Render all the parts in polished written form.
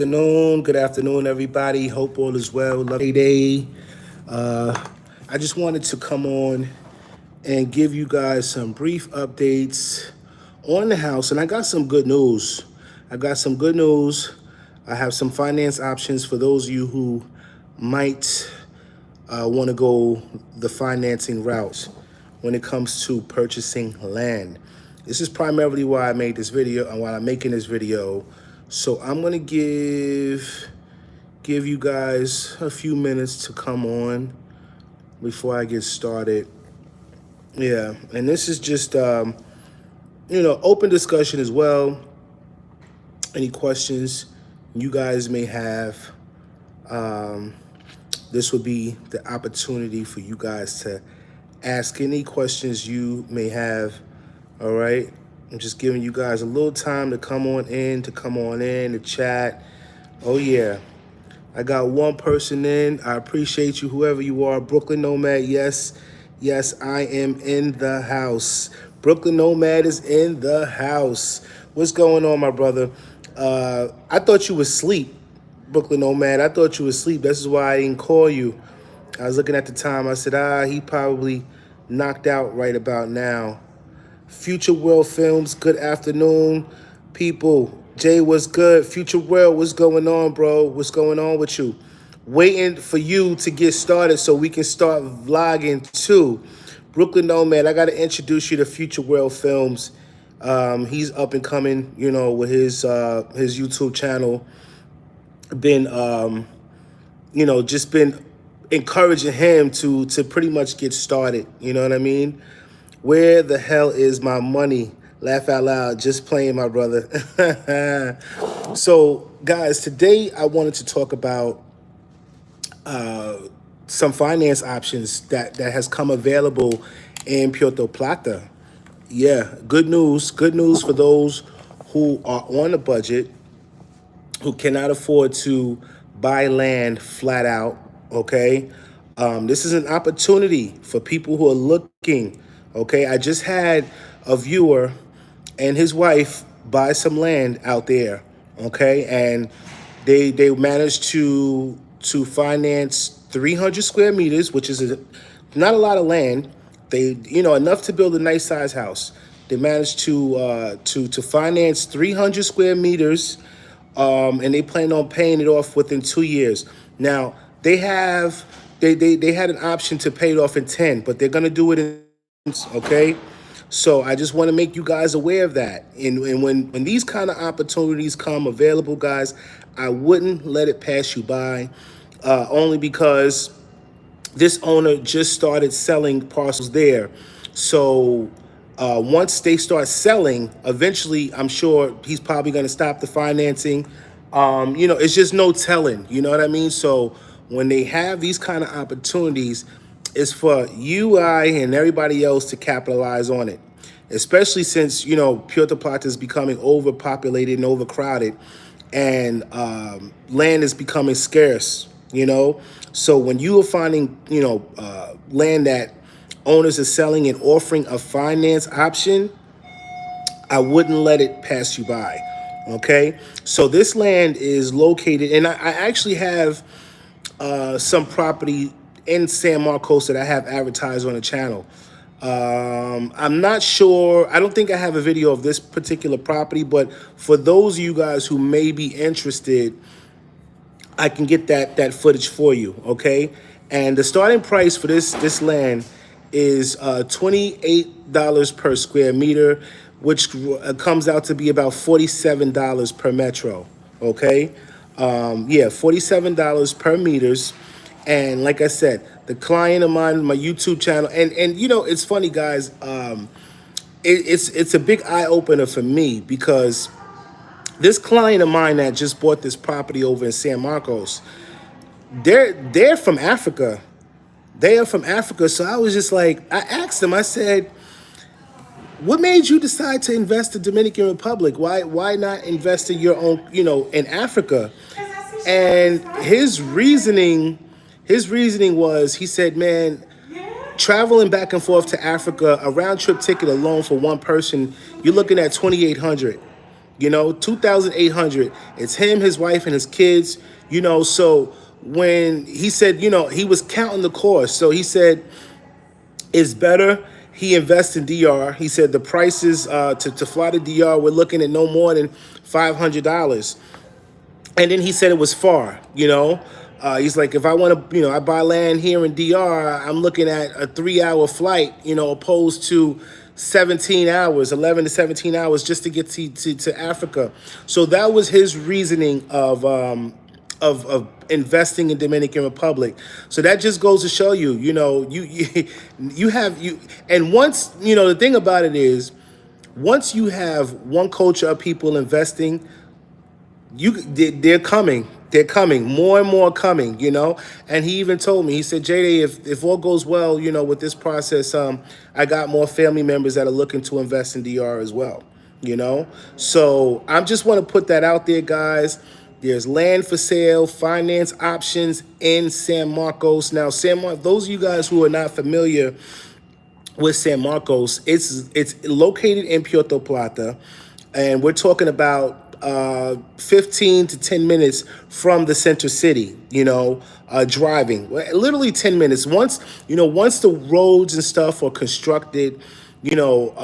Good afternoon, everybody. Hope all is well. Love day. Uh, I just wanted to come on and give you guys some brief updates on the house, and I got some good news. I got some good news. I have some finance options for those of you who might want to go the financing route when it comes to purchasing land. This is primarily why I made this video and why I'm making this video. So I'm gonna give you guys a few minutes to come on before I get started. Yeah, and this is just open discussion as well. Any questions you guys may have, this would be the opportunity for you guys to ask any questions you may have. All right, I'm just giving you guys a little time to come on in, to chat. Oh yeah, I got one person in. I appreciate you, whoever you are. Brooklyn Nomad, yes, I am in the house. Brooklyn Nomad is in the house. What's going on, my brother? I thought you were asleep, Brooklyn Nomad. I thought you were asleep. This is why I didn't call you. I was looking at the time. I said, he probably knocked out right about now. Future World Films, good afternoon, people. Jay, what's good? Future World, what's going on, bro? What's going on with you? Waiting for you to get started so we can start vlogging too. Brooklyn Nomad, I got to introduce you to Future World Films. He's up and coming, with his YouTube channel. Been, just been encouraging him to pretty much get started. You know what I mean? Where the hell is my money? Laugh out loud, just playing, my brother. So, guys, today I wanted to talk about some finance options that has come available in Puerto Plata. Yeah, good news. Good news for those who are on a budget, who cannot afford to buy land flat out, okay? This is an opportunity for people who are looking, okay? I just had a viewer and his wife buy some land out there, okay? And they managed to finance 300 square meters, which is not a lot of land. They, enough to build a nice size house. They managed to finance 300 square meters, and they plan on paying it off within 2 years. Now they have they had an option to pay it off in 10, but they're gonna do it in, okay. So I just want to make you guys aware of that. And when these kind of opportunities come available, guys, I wouldn't let it pass you by, only because this owner just started selling parcels there. So once they start selling, eventually, I'm sure he's probably going to stop the financing. It's just no telling. You know what I mean? So when they have these kind of opportunities, it's for you, I, and everybody else to capitalize on it. Especially since, Puerto Plata is becoming overpopulated and overcrowded, and land is becoming scarce, So when you are finding, land that owners are selling and offering a finance option, I wouldn't let it pass you by, okay? So this land is located, and I actually have some property in San Marcos that I have advertised on the channel. I'm not sure. I don't think I have a video of this particular property, but for those of you guys who may be interested, I can get that footage for you, okay? And the starting price for this land is $28 per square meter, which comes out to be about $47 per metro, okay? $47 per meters. And like I said, the client of mine, my YouTube channel, and it's funny, guys. It's a big eye opener for me, because this client of mine that just bought this property over in San Marcos, they're from Africa. They are from Africa. So I was just like, I asked them. I said, "What made you decide to invest in Dominican Republic? Why not invest in your own, in Africa?" And his reasoning was, he said, "Man, traveling back and forth to Africa, a round trip ticket alone for one person, you're looking at 2,800. $2,800. It's him, his wife, and his kids. So when he said, he was counting the cost. So he said it's better he invests in DR. He said the prices to fly to DR, we're looking at no more than $500. And then he said it was far. He's like, if I want to, I buy land here in DR, I'm looking at a 3-hour flight, opposed to 17 hours, 11 to 17 hours just to get to Africa. So that was his reasoning of investing in Dominican Republic. So that just goes to show you, and once, the thing about it is, once you have one culture of people investing, they're coming. They're coming. More and more coming. And he even told me, he said, JD, if all goes well, with this process, I got more family members that are looking to invest in DR as well. So I just want to put that out there, guys. There's land for sale, finance options in San Marcos. Now, those of you guys who are not familiar with San Marcos, it's located in Puerto Plata, and we're talking about 15 to 10 minutes from the center city, driving. Literally 10 minutes. Once the roads and stuff are constructed, your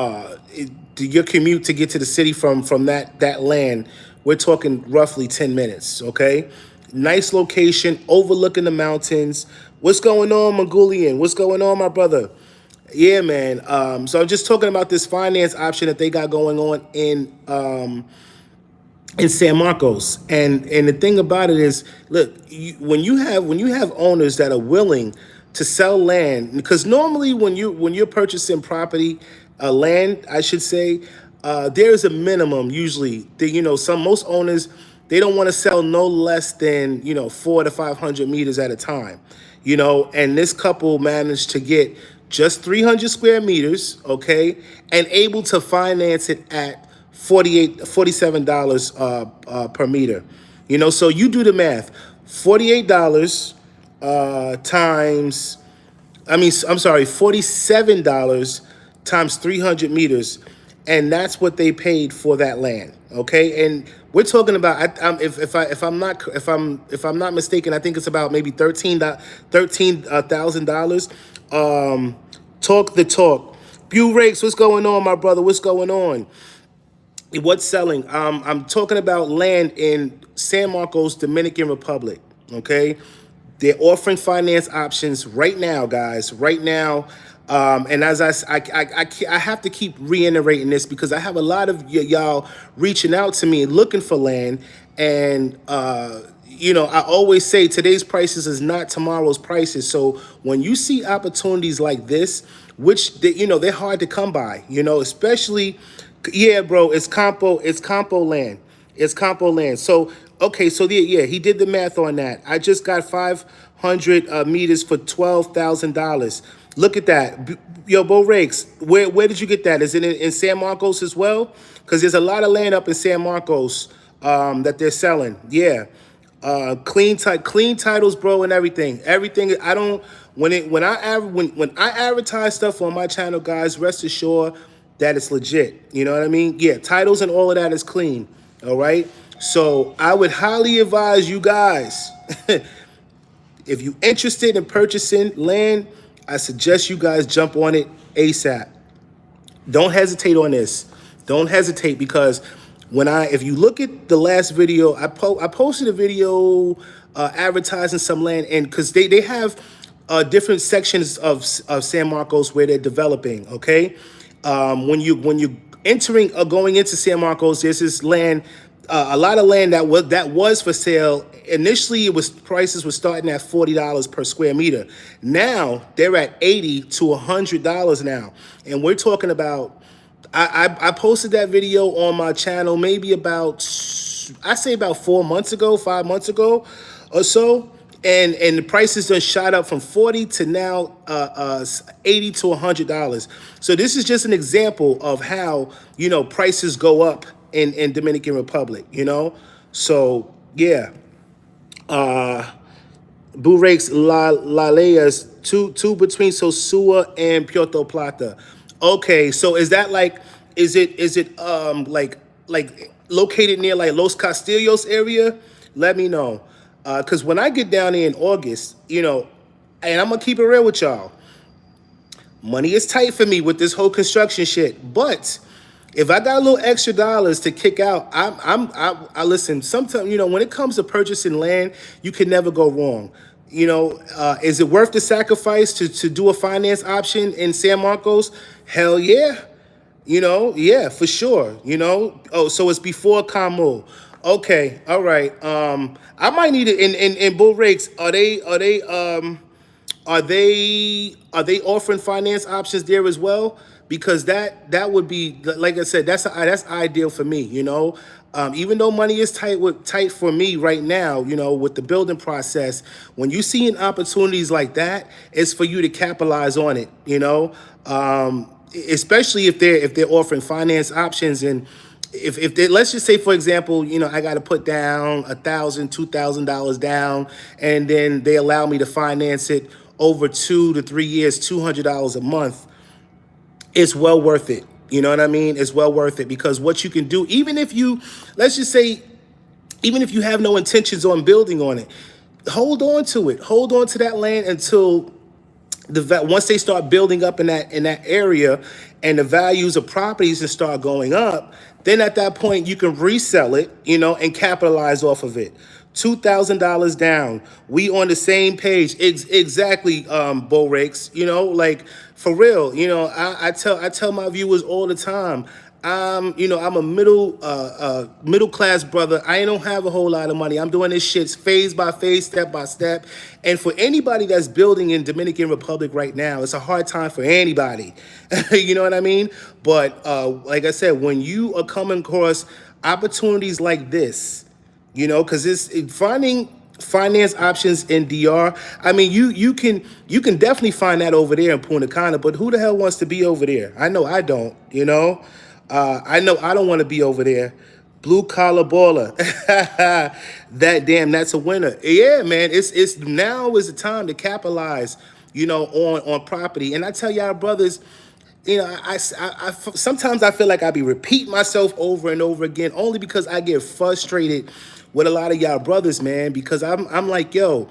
commute to get to the city from that land, we're talking roughly 10 minutes, okay? Nice location, overlooking the mountains. What's going on, Mongolian? What's going on, my brother? Yeah, man. So I'm just talking about this finance option that they got going on in San Marcos. And the thing about it is, look, when you have owners that are willing to sell land, because normally when you're purchasing property, land, I should say, there's a minimum usually. Most owners, they don't want to sell no less than 400 to 500 meters at a time. And this couple managed to get just 300 square meters, okay, and able to finance it at $47 per meter. So you do the math. $48 times, $47 times 300 meters, and that's what they paid for that land. Okay, and we're talking about, if I'm not mistaken, I think it's about maybe $13,000. Talk the talk. Bew Rakes, what's going on, my brother? What's going on? What's selling? I'm talking about land in San Marcos, Dominican Republic. Okay, they're offering finance options right now, guys. Right now, and as I have to keep reiterating this because I have a lot of y'all reaching out to me looking for land, and I always say today's prices is not tomorrow's prices. So when you see opportunities like this, which they're hard to come by, especially. Yeah, bro, it's compo land. It's compo land. So, okay, so he did the math on that. I just got 500 meters for $12,000. Look at that. Yo, Bo Rakes, where did you get that? Is it in San Marcos as well? Because there's a lot of land up in San Marcos that they're selling. Yeah. Clean titles, bro, and everything. I don't when I advertise stuff on my channel, guys, rest assured that it's legit. You know what I mean? Yeah, titles and all of that is clean. All right. So I would highly advise you guys, if you're interested in purchasing land, I suggest you guys jump on it ASAP. Don't hesitate on this. Don't hesitate, because if you look at the last video, I posted a video advertising some land, and because they have different sections of San Marcos where they're developing. Okay. When you entering or going into San Marcos, there's this land, a lot of land that was for sale. Initially, prices were starting at $40 per square meter. Now they're at $80 to $100 now, and we're talking about. I posted that video on my channel maybe about 5 months ago or so. And the prices done shot up from $40 to now $80 to $100. So this is just an example of how prices go up in Dominican Republic. So yeah. Bew Rakes, La Leas, two between Sosua and Puerto Plata. Okay, so is that like, is it like located near like Los Castillos area, let me know. Because when I get down there in August, and I'm gonna keep it real with y'all, money is tight for me with this whole construction shit. But if I got a little extra dollars to kick out, I listen. Sometimes when it comes to purchasing land, you can never go wrong. Is it worth the sacrifice to do a finance option in San Marcos? Hell yeah. Yeah, for sure. Oh, so it's before Camo. Okay, all right. I might need it in Bull Rakes. Are they offering finance options there as well? Because that would be, like I said, that's ideal for me. Even though money is tight for me right now, with the building process, when you see opportunities like that, it's for you to capitalize on it. Especially if they're offering finance options, and if they, let's just say, for example, I got to put down $1,000, $2,000 down, and then they allow me to finance it over 2 to 3 years, $200 a month. It's well worth it. You know what I mean? It's well worth it, because what you can do, even if you, let's just say, even if you have no intentions on building on it, hold on to it. Hold on to that land until once they start building up in that area, and the values of properties and start going up, then at that point you can resell it, and capitalize off of it. $2,000 down. We on the same page. Exactly, Bo Rakes. Like, for real. I tell my viewers all the time. I'm a middle class brother. I don't have a whole lot of money. I'm doing this shit phase by phase, step by step. And for anybody that's building in Dominican Republic right now, it's a hard time for anybody. You know what I mean? But like I said, when you are coming across opportunities like this, because it's finding finance options in DR. I mean, you can definitely find that over there in Punta Cana, but who the hell wants to be over there? I know I don't. I know I don't want to be over there. Blue collar baller. That's a winner. Yeah, man. It's now is the time to capitalize, on property. And I tell y'all, brothers, I sometimes I feel like I be repeating myself over and over again, only because I get frustrated with a lot of y'all brothers, man, because I'm like, yo,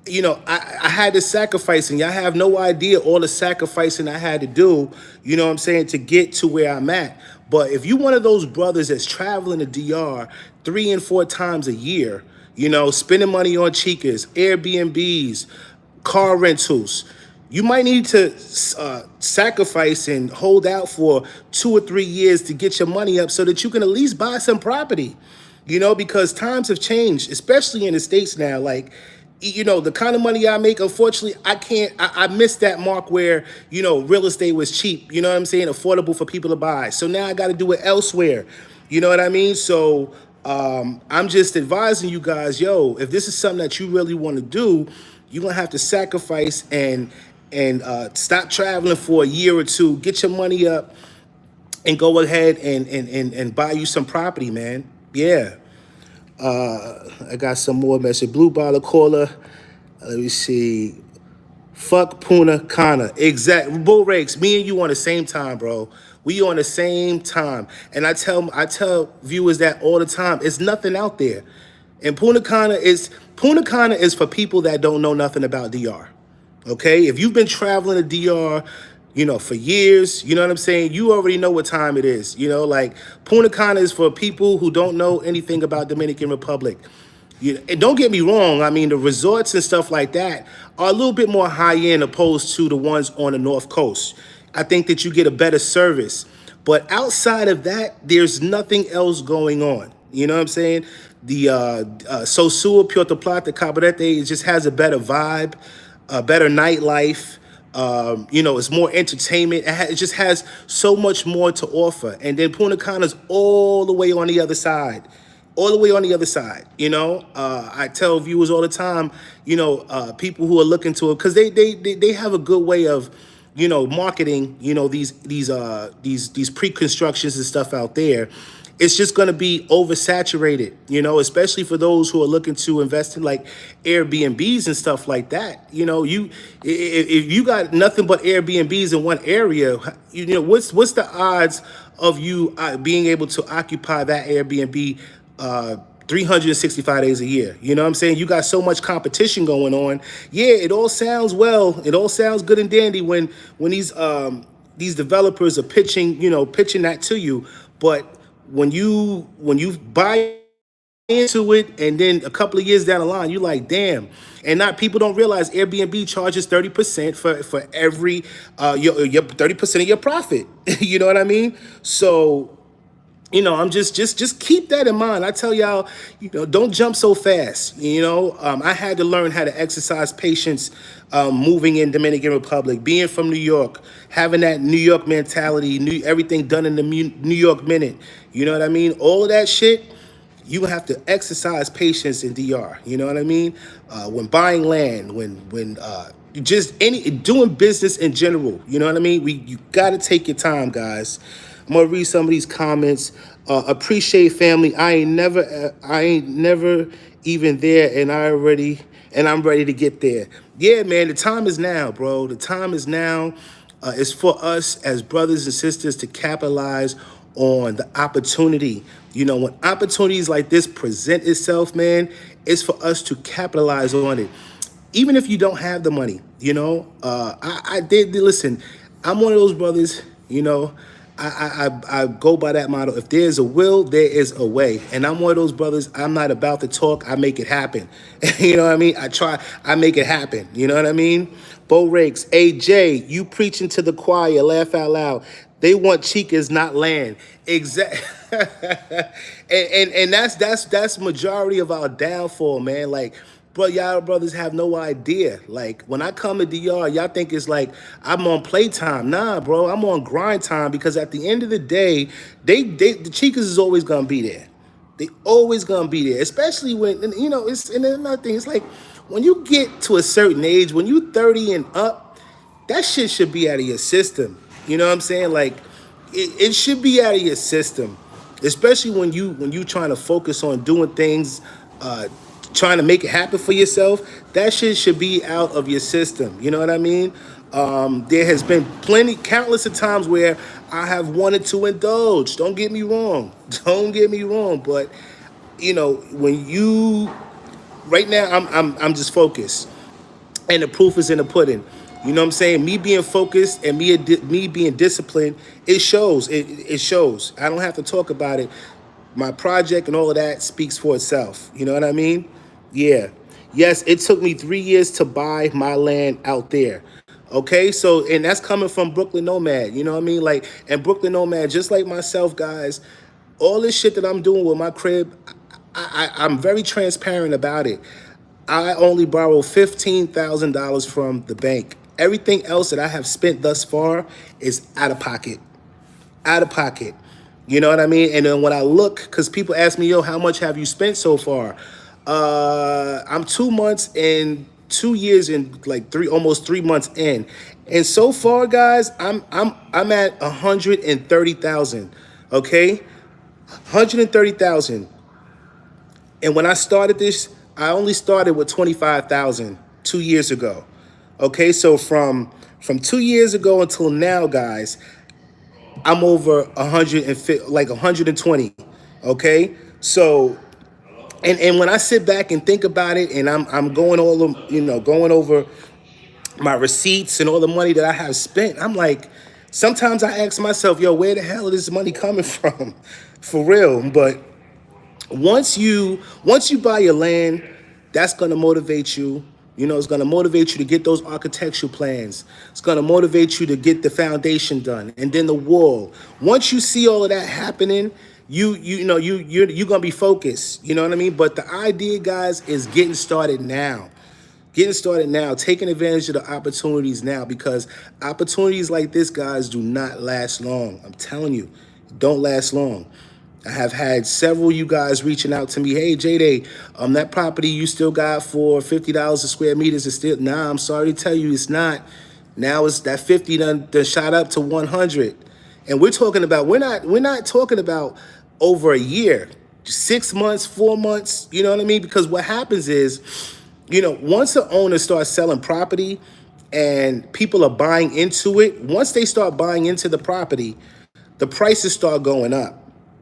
I had to sacrifice, and y'all have no idea all the sacrificing I had to do, what I'm saying, to get to where I'm at. But if you one of those brothers that's traveling to DR 3 and 4 times a year, spending money on chicas, Airbnbs, car rentals, you might need to sacrifice and hold out for 2 or 3 years to get your money up so that you can at least buy some property, because times have changed, especially in the States now. Like, the kind of money I make, unfortunately, I missed that mark where, real estate was cheap, what I'm saying, affordable for people to buy. So now I got to do it elsewhere. You know what I mean? So I'm just advising you guys, yo, if this is something that you really want to do, you're going to have to sacrifice and stop traveling for a year or two, get your money up, and go ahead and buy you some property, man. Yeah. I got some more message. Blue bottle caller. Let me see. Fuck Punta Cana. Exact. Bull Rakes. Me and you on the same time, bro. We on the same time. And I tell viewers that all the time. It's nothing out there. And Punta Cana is for people that don't know nothing about DR. Okay? If you've been traveling to DR, for years, you know what I'm saying? You already know what time it is. Like, Punta Cana is for people who don't know anything about Dominican Republic. And don't get me wrong. I mean, the resorts and stuff like that are a little bit more high-end opposed to the ones on the North Coast. I think that you get a better service. But outside of that, there's nothing else going on. You know what I'm saying? The Sosúa, Puerto Plata, Cabarete, it just has a better vibe, a better nightlife. It's more entertainment. It just has so much more to offer. And then Punta Cana's all the way on the other side. I tell viewers all the time, people who are looking to it, because they have a good way of, marketing, these pre-constructions and stuff out there. it's just going to be oversaturated, especially for those who are looking to invest in like Airbnbs and stuff like that. If you got nothing but Airbnbs in one area, what's the odds of you being able to occupy that Airbnb 365 days a year? You know what I'm saying? You got so much competition going on. Yeah, it all sounds good and dandy when these developers are pitching that to you, but when you buy into it and then a couple of years down the line, you're like, damn. And not people don't realize Airbnb charges 30% for every your 30% of your profit. You know what I mean? So I'm just keep that in mind. I tell y'all, don't jump so fast. I had to learn how to exercise patience, moving in Dominican Republic, being from New York, having that New York mentality, everything done in the New York minute. You know what I mean? All of that shit, you have to exercise patience in DR. You know what I mean? When buying land, when just doing business in general. You know what I mean? You got to take your time, guys. I'm gonna read some of these comments. Appreciate family. I ain't never even there, and I'm ready to get there. Yeah, man. The time is now, bro. The time is now. It's for us as brothers and sisters to capitalize on the opportunity. When opportunities like this present itself, man, it's for us to capitalize on it. Even if you don't have the money, I did listen. I'm one of those brothers, I go by that motto. If there's a will, there is a way. And I'm one of those brothers, I'm not about to talk, I make it happen. You know what I mean? I make it happen. You know what I mean? Bo Rakes, AJ, you preaching to the choir, laugh out loud. They want chicas, not land. Exactly. and that's majority of our downfall, man. Like, bro, y'all brothers have no idea. Like, when I come to DR, y'all think it's like I'm on playtime. Nah, bro, I'm on grind time, because at the end of the day, the chicas is always gonna be there. They always gonna be there, especially when it's and then another thing. It's like when you get to a certain age, when you 30 and up, that shit should be out of your system. You know what I'm saying? Like, it should be out of your system, especially when you trying to focus on doing things, trying to make it happen for yourself. That shit should be out of your system. You know what I mean? There has been countless of times where I have wanted to indulge. Don't get me wrong. Don't get me wrong. But when you right now, I'm just focused, and the proof is in the pudding. You know what I'm saying? Me being focused and me being disciplined, it shows. It shows. I don't have to talk about it. My project and all of that speaks for itself. You know what I mean? Yeah. Yes, it took me 3 years to buy my land out there. Okay, so, and that's coming from Brooklyn Nomad. You know what I mean? Like, and Brooklyn Nomad, just like myself, guys, all this shit that I'm doing with my crib, I'm very transparent about it. I only borrowed $15,000 from the bank. Everything else that I have spent thus far is out of pocket. Out of pocket. You know what I mean? And then when I look, because people ask me, yo, how much have you spent so far? I'm 2 months and 2 years and like almost 3 months in. And so far, guys, I'm at 130,000. Okay? 130,000. And when I started this, I only started with 25,000 2 years ago. Okay, so from 2 years ago until now, guys, I'm over 150, like 120. Okay, so and when I sit back and think about it, and I'm going going over my receipts and all the money that I have spent, I'm like, sometimes I ask myself, yo, where the hell is this money coming from? For real. But once you buy your land, that's gonna motivate you. It's gonna motivate you to get those architectural plans. It's gonna motivate you to get the foundation done, and then the wall. Once you see all of that happening, you're gonna be focused. You know what I mean? But the idea, guys, is getting started now. Getting started now, taking advantage of the opportunities now, because opportunities like this, guys, do not last long. I'm telling you, don't last long. I have had several of you guys reaching out to me. Hey, J-Day, that property you still got for $50 a square meter is still, nah, I'm sorry to tell you, it's not. Now it's that 50 done shot up to 100. And we're not talking about over a year, 6 months, 4 months, you know what I mean? Because what happens is, once the owner starts selling property and people are buying into it, once they start buying into the property, the prices start going up.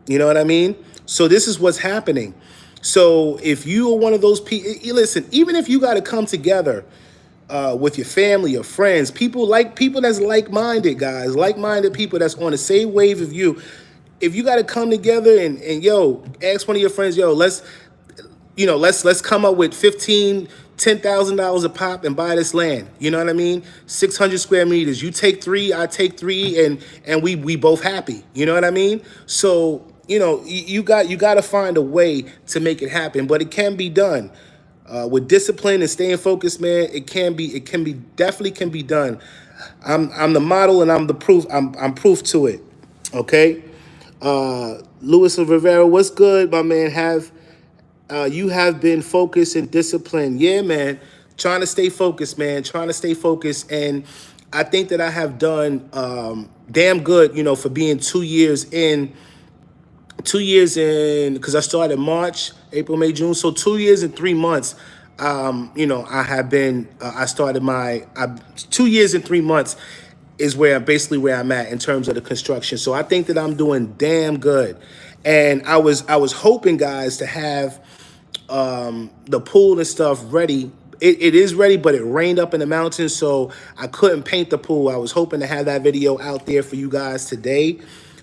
You know what I mean? So this is what's happening. So if you are one of those people, listen, even if you got to come together with your family or friends, people that's like-minded, guys, like-minded people that's on the same wave of you. If you got to come together and yo, ask one of your friends, yo, let's come up with $10,000 a pop and buy this land. You know what I mean? 600 square meters. You take 3, I take 3, and we both happy. You know what I mean? So you got to find a way to make it happen, but it can be done. With discipline and staying focused, man, it definitely can be done. I'm the model and I'm the proof. I'm proof to it. Okay. Luis Rivera, what's good, my man? You have been focused and disciplined. Yeah, man. Trying to stay focused, man. Trying to stay focused. And I think that I have done damn good, for being 2 years in. 2 years in, because I started March, April, May, June. So 2 years and 3 months, I have been, I started 2 years and 3 months is basically where I'm at in terms of the construction. So I think that I'm doing damn good. And I was hoping, guys, to have the pool and stuff ready. It is ready, but it rained up in the mountains, so I couldn't paint the pool. I was hoping to have that video out there for you guys today.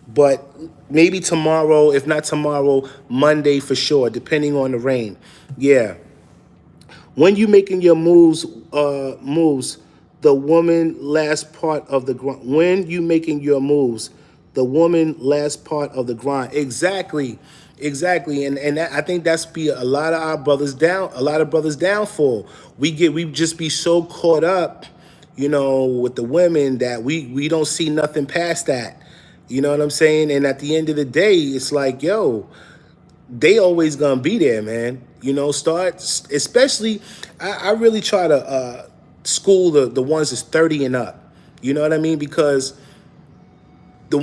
But maybe tomorrow, if not tomorrow, Monday for sure, depending on the rain. Yeah. When you making your moves, the woman last part of the grind. When you making your moves, the woman last part of the grind. Exactly. And I think that's be a lot of our brothers downfall. We just be so caught up, with the women that we don't see nothing past that. You know what I'm saying? And at the end of the day, it's like, yo, they always gonna be there, man. Especially, I really try to school the ones that's 30 and up. You know what I mean? Because the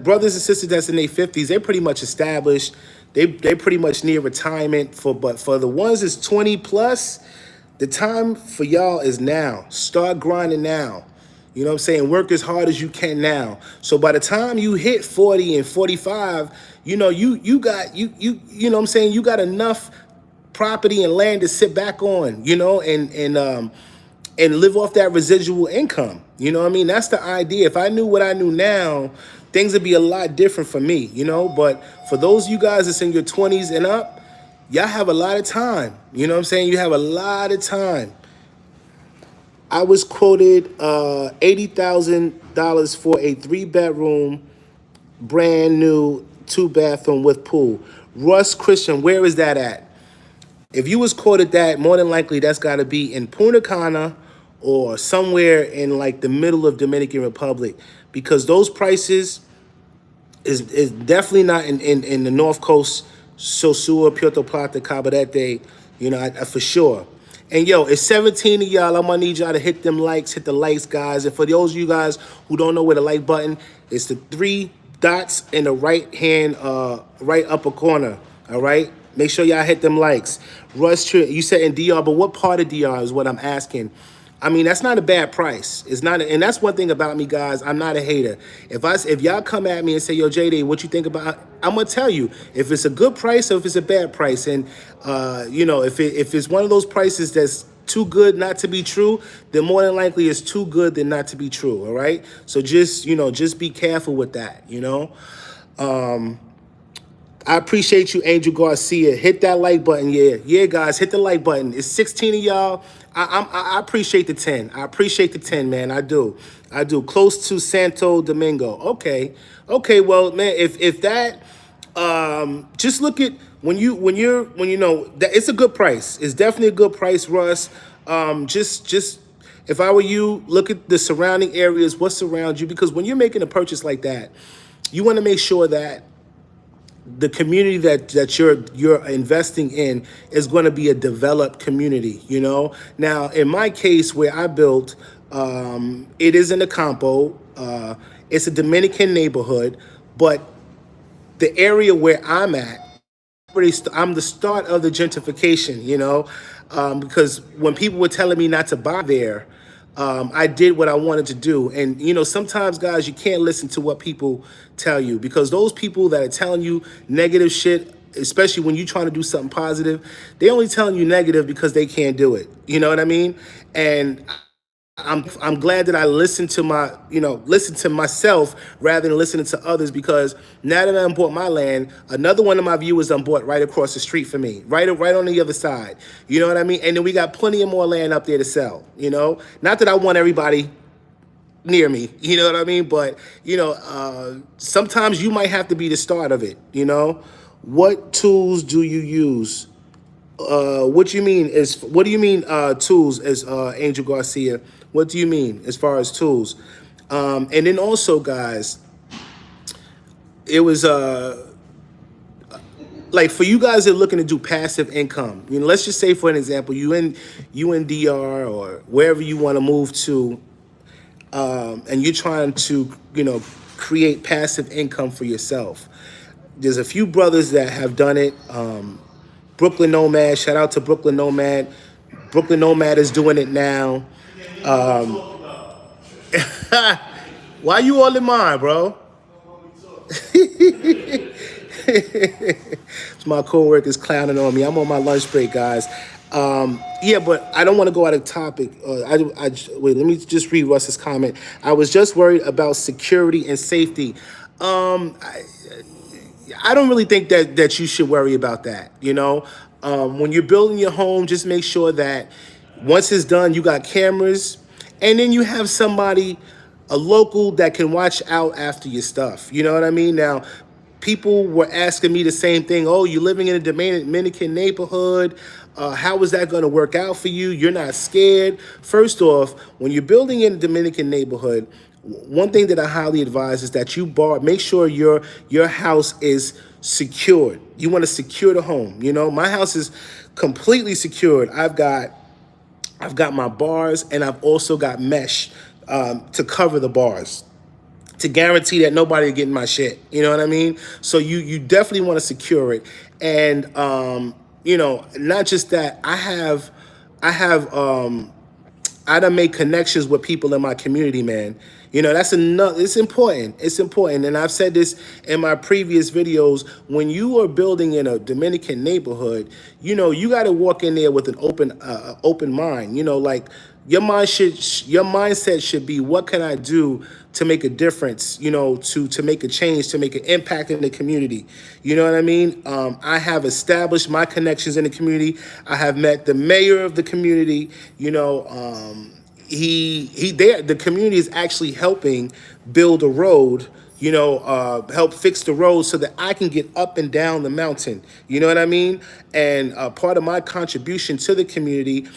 brothers and sisters that's in their 50s, they're pretty much established. They pretty much near retirement. But for the ones that's 20 plus, the time for y'all is now. Start grinding now. You know what I'm saying? Work as hard as you can now. So by the time you hit 40 and 45, you got you know what I'm saying? You got enough property and land to sit back on, and live off that residual income. You know what I mean? That's the idea. If I knew what I knew now, things would be a lot different for me, But for those of you guys that's in your 20s and up, y'all have a lot of time. You know what I'm saying? You have a lot of time. I was quoted $80,000 for a 3-bedroom, brand new 2-bathroom with pool. Russ Christian, where is that at? If you was quoted that, more than likely that's got to be in Punta Cana or somewhere in like the middle of Dominican Republic, because those prices is definitely not in the North Coast, Sosua, Puerto Plata, Cabarete, for sure. And yo, it's 17 of y'all. I'm gonna need y'all to hit the likes, guys. And for those of you guys who don't know where the like button, it's the 3 dots in the right upper corner. All right, make sure y'all hit them likes. Russ, you said in DR, but what part of DR is what I'm asking? I mean, that's not a bad price. It's not, and that's one thing about me, guys. I'm not a hater. If y'all come at me and say, yo, JD, what you think about? I'm gonna tell you if it's a good price or if it's a bad price. And if it's one of those prices that's too good not to be true, then more than likely it's too good than not to be true. All right. So just be careful with that. I appreciate you, Angel Garcia. Hit that like button. Yeah, guys, hit the like button. It's 16 of y'all. I appreciate the 10. I appreciate the 10, man. I do. Close to Santo Domingo. Okay. Well, man, if that, just look at when you know that it's a good price. It's definitely a good price, Russ. Just if I were you, look at the surrounding areas, what surrounds you, because when you're making a purchase like that, you want to make sure that the community that you're investing in is going to be a developed community. Now in my case where I built, it is in the Campo. It's a Dominican neighborhood, but the area where I'm at, I'm the start of the gentrification, because when people were telling me not to buy there, I did what I wanted to do. And, sometimes, guys, you can't listen to what people tell you, because those people that are telling you negative shit, especially when you're trying to do something positive, they only telling you negative because they can't do it. You know what I mean? And I'm glad that I listened to listen to myself rather than listening to others, because now that I bought my land, another one of my viewers bought right across the street from me, right on the other side. You know what I mean? And then we got plenty of more land up there to sell. Not that I want everybody near me. You know what I mean? But sometimes you might have to be the start of it. What tools do you use? What do you mean tools, as Angel Garcia? What do you mean as far as tools? And then also, guys, it was like, for you guys that are looking to do passive income. Let's just say, for an example, you in DR or wherever you want to move to, and you're trying to create passive income for yourself. There's a few brothers that have done it. Brooklyn Nomad, shout out to Brooklyn Nomad. Brooklyn Nomad is doing it now. Why you all in mine, bro? It's my coworkers clowning on me. I'm on my lunch break, guys. Yeah, but I don't want to go out of topic. Wait, let me just read Russ's comment. I was just worried about security and safety. I don't really think that you should worry about that. When you're building your home, just make sure that once it's done, you got cameras, and then you have somebody, a local, that can watch out after your stuff. You know what I mean? Now, people were asking me the same thing. Oh, you're living in a Dominican neighborhood. How is that going to work out for you? You're not scared. First off, when you're building in a Dominican neighborhood, one thing that I highly advise is that make sure your house is secured. You want to secure the home. My house is completely secured. I've got my bars, and I've also got mesh to cover the bars, to guarantee that nobody will get in my shit. You know what I mean? So you definitely want to secure it. And not just that, I done made connections with people in my community, man. That's enough. It's important. It's important. And I've said this in my previous videos. When you are building in a Dominican neighborhood, you got to walk in there with an open mind. Like, your mindset should be, what can I do to make a difference, to make a change, to make an impact in the community. You know what I mean? I have established my connections in the community. I have met the mayor of the community. The community is actually helping build a road, help fix the road so that I can get up and down the mountain. You know what I mean? And part of my contribution to the community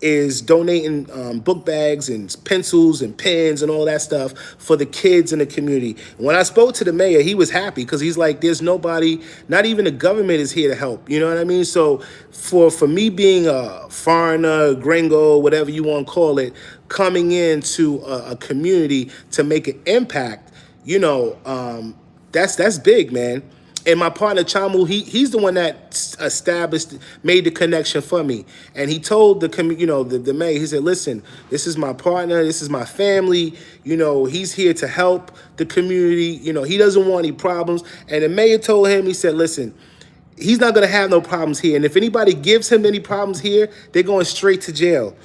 is donating book bags and pencils and pens and all that stuff for the kids in the community. When I spoke to the mayor, he was happy, because he's like, there's nobody, not even the government is here to help. You know what I mean? So for me, being a foreigner, gringo, whatever you want to call it, coming into a community to make an impact, that's big, man. And my partner Chamu, he's the one that made the connection for me. And he told the mayor, he said, listen, this is my partner, this is my family, he's here to help the community, he doesn't want any problems. And the mayor told him, he said, listen, he's not going to have no problems here. And if anybody gives him any problems here, they're going straight to jail.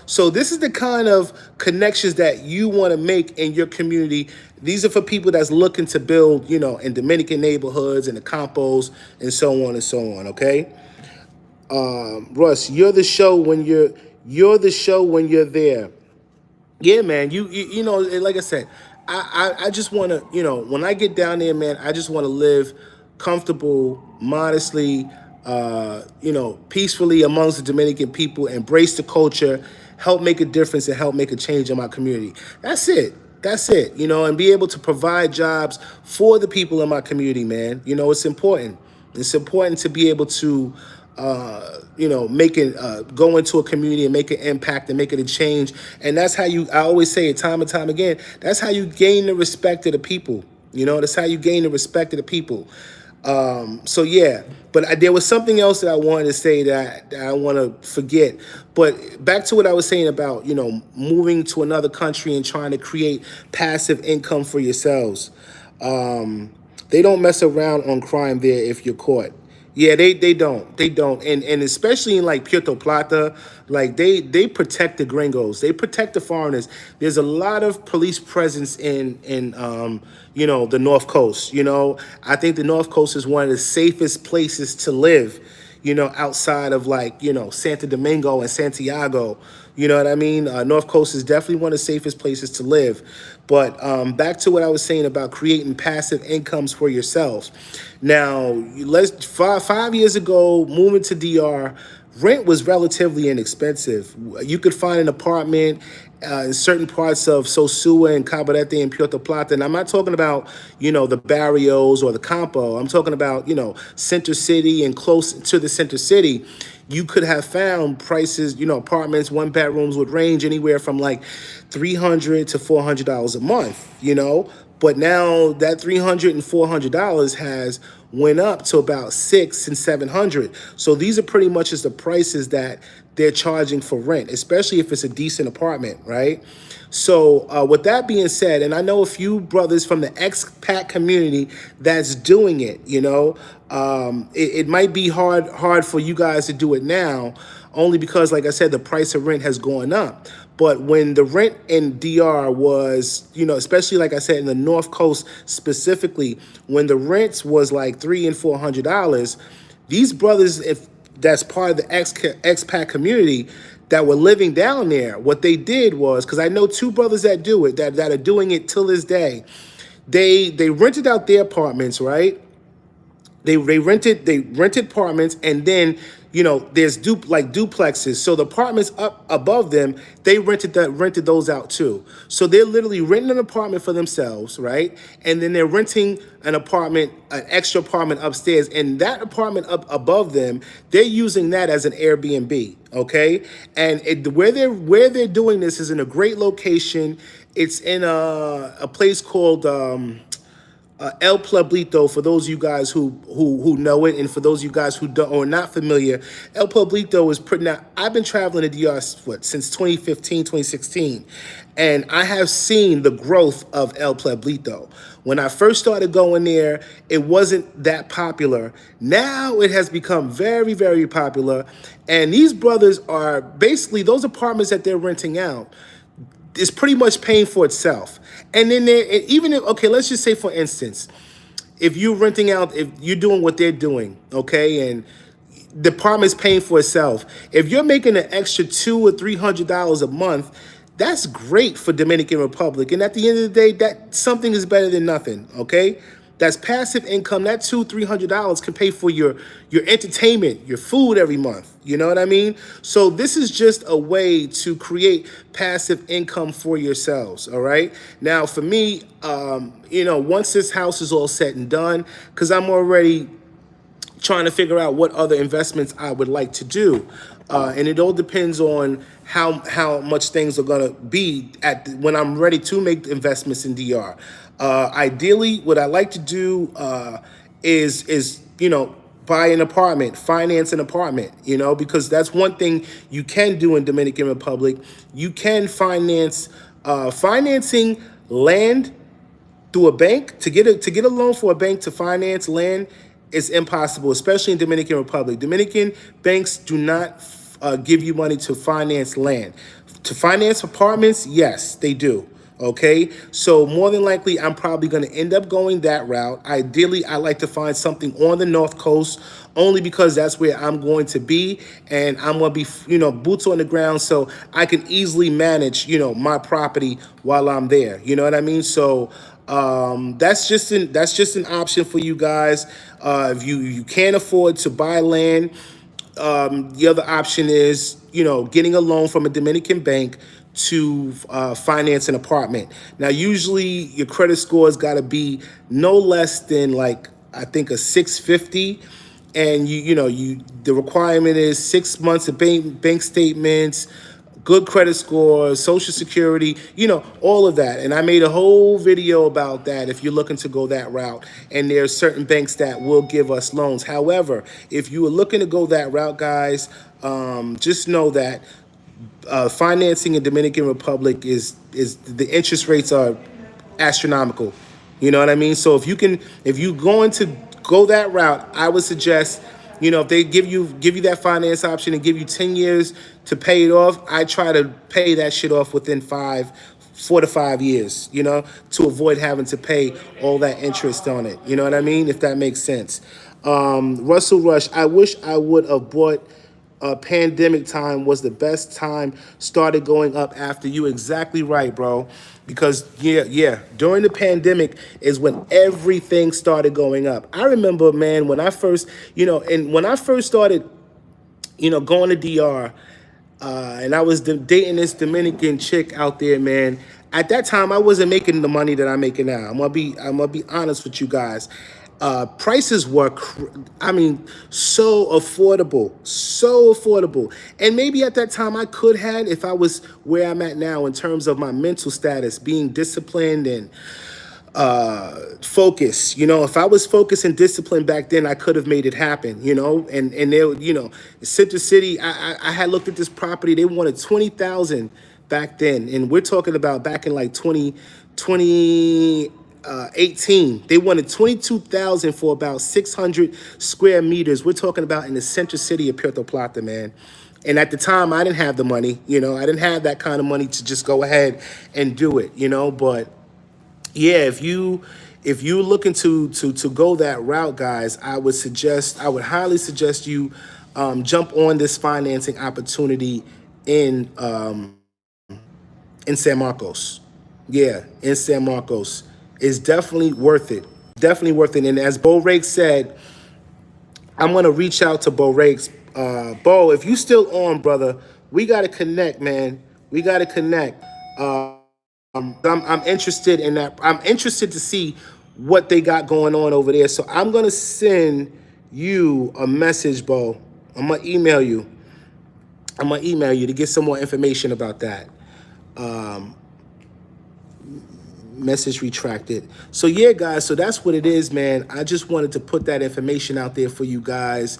So this is the kind of connections that you want to make in your community. These are for people that's looking to build, in Dominican neighborhoods and the campos and so on and so on. Okay. Russ, you're the show when you're there. Yeah, man. You know, like I said, I just want to, when I get down there, man, I just want to live comfortable, modestly, peacefully amongst the Dominican people, embrace the culture, help make a difference, and help make a change in my community. That's it. And be able to provide jobs for the people in my community, man. It's important. It's important to be able to, go into a community and make an impact and make it a change. And that's how I always say it time and time again, that's how you gain the respect of the people. You know, that's how you gain the respect of the people. So yeah, but there was something else that I wanted to say that I want to forget. But back to what I was saying about, you know, moving to another country and trying to create passive income for yourselves. They don't mess around on crime there if you're caught. Yeah, they don't, and especially in like Puerto Plata, like they protect the gringos, they protect the foreigners. There's a lot of police presence in you know, the North Coast. You know, I think the North Coast is one of the safest places to live. You know, outside of like, you know, Santo Domingo and Santiago. You know what I mean? North Coast is definitely one of the safest places to live. But back to what I was saying about creating passive incomes for yourselves. Now, let's 5 years ago, moving to DR, rent was relatively inexpensive. You could find an apartment in certain parts of Sosua and Cabarete and Puerto Plata. And I'm not talking about, you know, the barrios or the Campo. I'm talking about, you know, Center City and close to the Center City. You could have found prices, you know, apartments, one bedrooms would range anywhere from like $300 to $400 a month, you know. But now that $300 and $400 has went up to about $600 and $700. So these are pretty much just the prices that they're charging for rent, especially if it's a decent apartment, right? So with that being said, and I know a few brothers from the expat community that's doing it, you know, it might be hard for you guys to do it now, only because, like I said, the price of rent has gone up. But when the rent in DR was, you know, especially like I said in the North Coast specifically, when the rents was like $300 and $400, these brothers, if that's part of the expat community that were living down there, what they did was, because I know two brothers that do it, that are doing it till this day, they rented out their apartments, right? They rented apartments, and then, you know, there's like duplexes. So the apartments up above them, they rented those out too. So they're literally renting an apartment for themselves, right? And then they're renting an apartment, an extra apartment upstairs, and that apartment up above them, they're using that as an Airbnb. Okay, and where they're doing this is in a great location. It's in a place called El Pueblito, for those of you guys who know it, and for those of you guys who don't or are not familiar, El Pueblito is pretty. Now, I've been traveling to DR since 2015, 2016, and I have seen the growth of El Pueblito. When I first started going there, it wasn't that popular. Now it has become very, very popular, and these brothers are basically, those apartments that they're renting out is pretty much paying for itself. And then even if, okay, let's just say for instance, if you're renting out, if you're doing what they're doing, okay, and the apartment's paying for itself, if you're making an extra $200 or $300 a month, that's great for Dominican Republic. And at the end of the day, that something is better than nothing, okay? That's passive income. That $200-$300 can pay for your entertainment, your food every month. You know what I mean? So this is just a way to create passive income for yourselves. All right. Now, for me, you know, once this house is all said and done, because I'm already trying to figure out what other investments I would like to do. And it all depends on how much things are gonna be when I'm ready to make investments in DR. Ideally, what I like to do is you know, buy an apartment, finance an apartment, you know, because that's one thing you can do in Dominican Republic. You can financing land through a bank. To get a loan for a bank to finance land is impossible, especially in Dominican Republic. Dominican banks do not give you money to finance land. To finance apartments, yes, they do. Okay, so more than likely, I'm probably going to end up going that route. Ideally, I like to find something on the North Coast, only because that's where I'm going to be, and I'm going to be, you know, boots on the ground, so I can easily manage, you know, my property while I'm there. You know what I mean? So that's just an option for you guys. If you can't afford to buy land, the other option is, you know, getting a loan from a Dominican bank to finance an apartment. Now, usually your credit score has got to be no less than, like, I think a 650, and the requirement is 6 months of bank statements, good credit score, social security, all of that. And I made a whole video about that if you're looking to go that route. And there's certain banks that will give us loans. However, if you are looking to go that route, guys, just know that financing in Dominican Republic is the interest rates are astronomical. You know what I mean? So if you going to go that route, I would suggest, if they give you that finance option and give you 10 years to pay it off, I try to pay that shit off within 4 to 5 years, to avoid having to pay all that interest on it. You know what I mean? If that makes sense. Russell Rush, I wish I would have bought pandemic time was the best time, started going up after. You exactly right, bro. Because during the pandemic is when everything started going up. I remember, man, when I first, and when I first started, going to DR, and I was dating this Dominican chick out there, man. At that time, I wasn't making the money that I'm making now. I'm gonna be honest with you guys. Prices were, so affordable, so affordable. And maybe at that time I could have, if I was where I'm at now in terms of my mental status, being disciplined and focus. If I was focused and disciplined back then, I could have made it happen. And they, Center City, I had looked at this property. They wanted 20,000 back then, and we're talking about back in like 2018. They wanted 22,000 for about 600 square meters. We're talking about in the Center City of Puerto Plata, man. And at the time, I didn't have the money. I didn't have that kind of money to just go ahead and do it. But yeah, if you looking to go that route, guys, I would highly suggest you jump on this financing opportunity in San Marcos. Yeah, in San Marcos. It's definitely worth it. Definitely worth it. And as Bo Rake said, I'm gonna reach out to Bo Rakes. Bo, if you still on, brother, we gotta connect, man. We gotta connect. I'm interested in that. I'm interested to see what they got going on over there. So I'm gonna send you a message, Bo. I'm gonna email you. To get some more information about that. Message retracted. So yeah, guys. So that's what it is, man. I just wanted to put that information out there for you guys.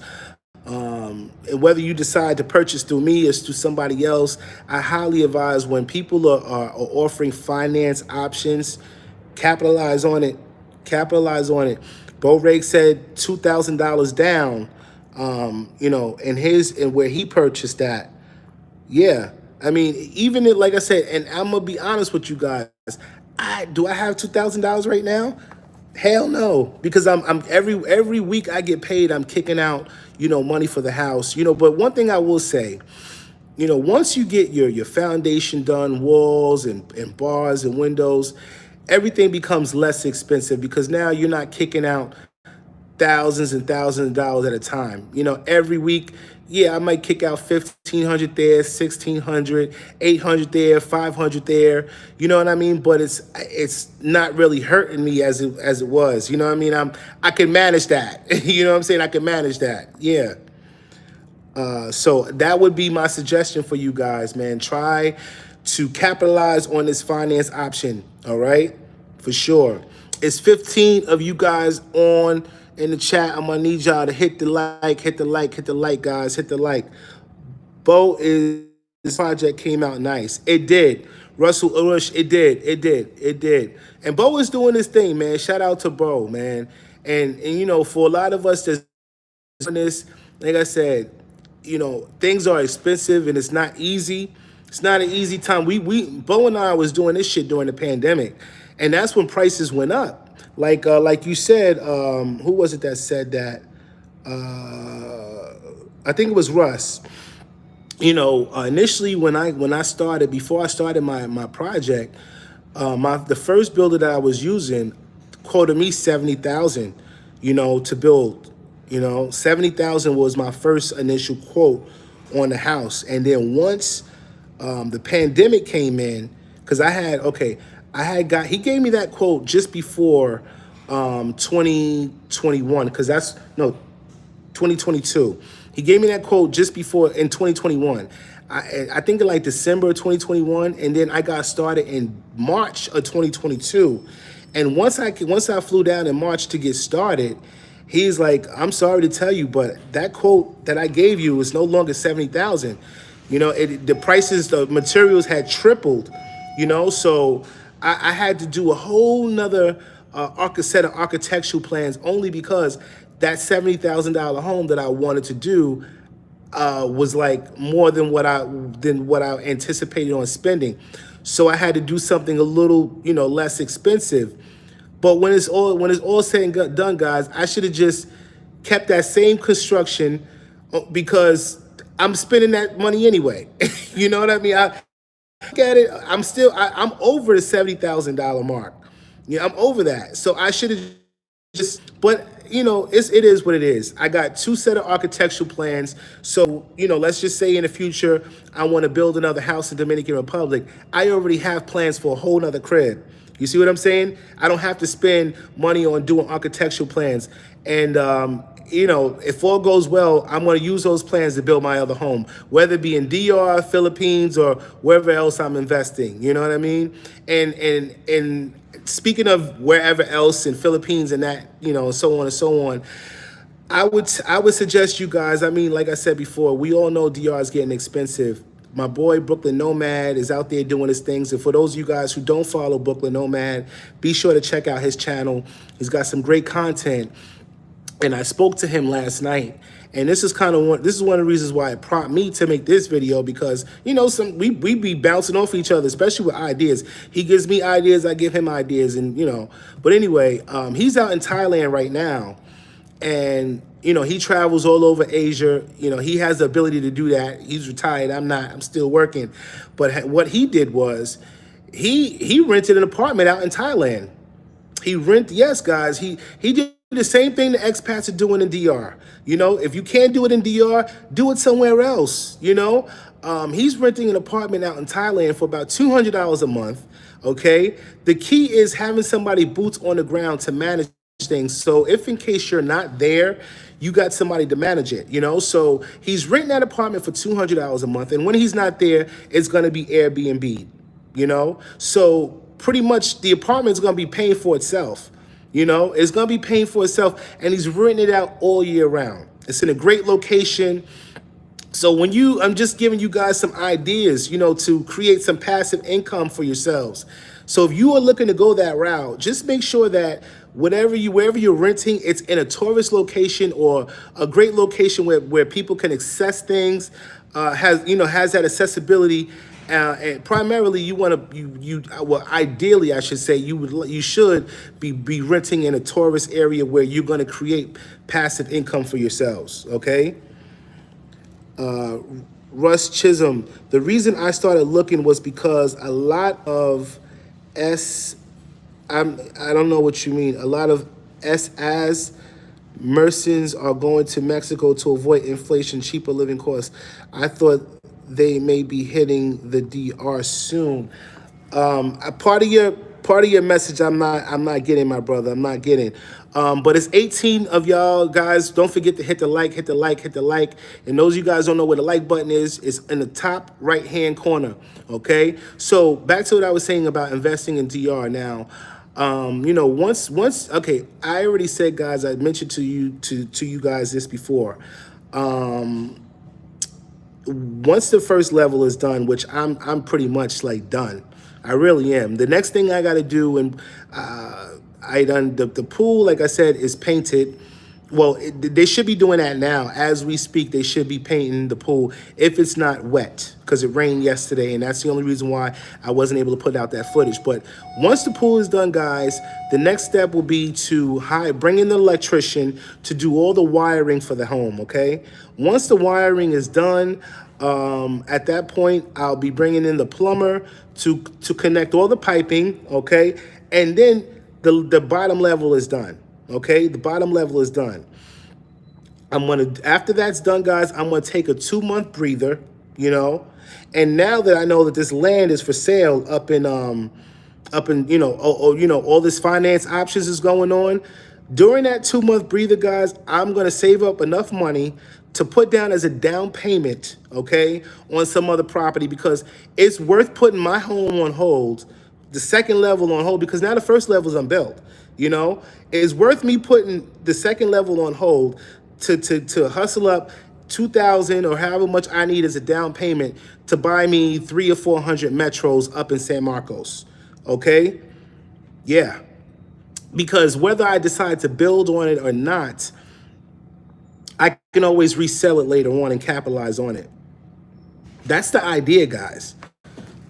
And whether you decide to purchase through me or through somebody else, I highly advise when people are offering finance options, capitalize on it. Capitalize on it. Bo Rake said $2,000 down. And where he purchased that. Yeah, even like I said, and I'm gonna be honest with you guys. Do I have $2,000 right now? Hell no, because I'm every week I get paid, I'm kicking out, money for the house, But one thing I will say, once you get your foundation done, walls and bars and windows, everything becomes less expensive because now you're not kicking out thousands and thousands of dollars at a time. Every week, yeah, I might kick out 1,500 there, 1,600, 800 there, 500 there. You know what I mean? But it's not really hurting me as it was. You know what I mean? I can manage that. You know what I'm saying? I can manage that. Yeah. So that would be my suggestion for you guys, man. Try to capitalize on this finance option. All right, for sure. It's 15 of you guys on in the chat. I'm gonna need y'all to hit the like, guys. Hit the like. Bo, this project came out nice. It did. Russell Urush, it did. And Bo is doing this thing, man. Shout out to Bo, man. And for a lot of us that's doing this, like I said, things are expensive and it's not easy. It's not an easy time. Bo and I was doing this shit during the pandemic, and that's when prices went up. Like you said, who was it that said that? I think it was Russ. Initially when I started, before I started my project, the first builder that I was using quoted me 70,000, to build. 70,000 was my first initial quote on the house, and then once the pandemic came in, because he gave me that quote just before 2021, because 2022. He gave me that quote just before in 2021. I think in like December of 2021, and then I got started in March of 2022. And once I flew down in March to get started, he's like, "I'm sorry to tell you, but that quote that I gave you is no longer 70,000. The prices, the materials had tripled. So I had to do a whole nother set of architectural plans only because that $70,000 home that I wanted to do was like more than what I anticipated on spending. So I had to do something a little, less expensive. But when it's all said and done, guys, I should have just kept that same construction because I'm spending that money anyway. You know what I mean? I look at it. I'm over the $70,000 mark. Yeah, I'm over that. So I should have but it is what it is. I got two set of architectural plans. So, let's just say in the future, I want to build another house in Dominican Republic. I already have plans for a whole nother crib. You see what I'm saying? I don't have to spend money on doing architectural plans. And, if all goes well, I'm going to use those plans to build my other home, whether it be in DR, Philippines, or wherever else I'm investing. You know what I mean? And speaking of wherever else in Philippines and that, so on and so on, I would suggest you guys, like I said before, we all know DR is getting expensive. My boy Brooklyn Nomad is out there doing his things. And for those of you guys who don't follow Brooklyn Nomad, be sure to check out his channel. He's got some great content. And I spoke to him last night. And this is one of the reasons why it prompted me to make this video, because we be bouncing off each other, especially with ideas. He gives me ideas, I give him ideas, and But anyway, he's out in Thailand right now, and he travels all over Asia. He has the ability to do that. He's retired. I'm not. I'm still working. But what he did was, he rented an apartment out in Thailand. Yes, guys, he did the same thing the expats are doing in DR. If you can't do it in DR, do it somewhere else. He's renting an apartment out in Thailand for about $200 a month. Okay. The key is having somebody boots on the ground to manage things. So if in case you're not there, you got somebody to manage it, So he's renting that apartment for $200 a month. And when he's not there, it's going to be Airbnb, So pretty much the apartment's going to be paying for itself. It's going to be paying for itself, and he's renting it out all year round. It's in a great location. So I'm just giving you guys some ideas, to create some passive income for yourselves. So if you are looking to go that route, just make sure that wherever you're renting, it's in a tourist location or a great location where people can access things, has that accessibility. And primarily, ideally, I should say, you should be renting in a tourist area where you're going to create passive income for yourselves. Okay. Russ Chisholm. The reason I started looking was because a lot of I don't know what you mean. A lot of as Mercens are going to Mexico to avoid inflation, cheaper living costs. I thought they may be hitting the DR soon. A part of your message, I'm not getting, my brother. I'm not getting. But it's 18 of y'all guys. Don't forget to hit the like. And those of you guys don't know where the like button is, it's in the top right-hand corner. Okay. So back to what I was saying about investing in DR now. Okay, I already said, guys, I mentioned to you guys this before. Once the first level is done, which I'm pretty much like done, I really am. The next thing I got to do, and I done the pool, like I said, is painted. Well, they should be doing that now. As we speak, they should be painting the pool if it's not wet, because it rained yesterday, and that's the only reason why I wasn't able to put out that footage. But once the pool is done, guys, the next step will be to bring in the electrician to do all the wiring for the home, okay? Once the wiring is done, at that point, I'll be bringing in the plumber to connect all the piping, okay? And then the bottom level is done. Okay, the bottom level is done. After that's done, guys, I'm gonna take a 2-month breather, and now that I know that this land is for sale up in all this finance options is going on, during that 2-month breather, guys, I'm gonna save up enough money to put down as a down payment, okay, on some other property, because it's worth putting my home on hold, the second level on hold, because now the first level is unbuilt. You know, it's worth me putting the second level on hold to hustle up 2,000 or however much I need as a down payment to buy me 300 or 400 metros up in San Marcos. Okay, yeah, because whether I decide to build on it or not, I can always resell it later on and capitalize on it. That's the idea, guys.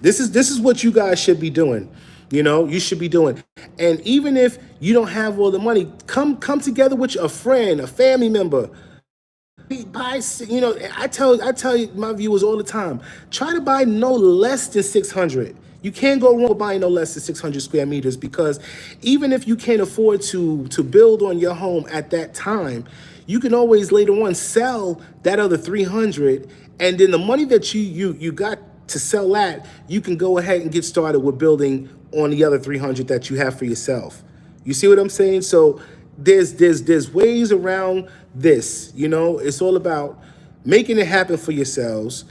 This is what you guys should be doing. You know, you should be doing. And even if you don't have all the money, come together with a friend, a family member. Buy, you know, I tell you my viewers all the time, try to buy no less than 600. You can't go wrong with buying no less than 600 square meters, because even if you can't afford to build on your home at that time, you can always later on sell that other 300, and then the money that you got to sell that, you can go ahead and get started with building on the other 300 that you have for yourself. You see what I'm saying? So there's ways around this. You know, it's all about making it happen for yourselves,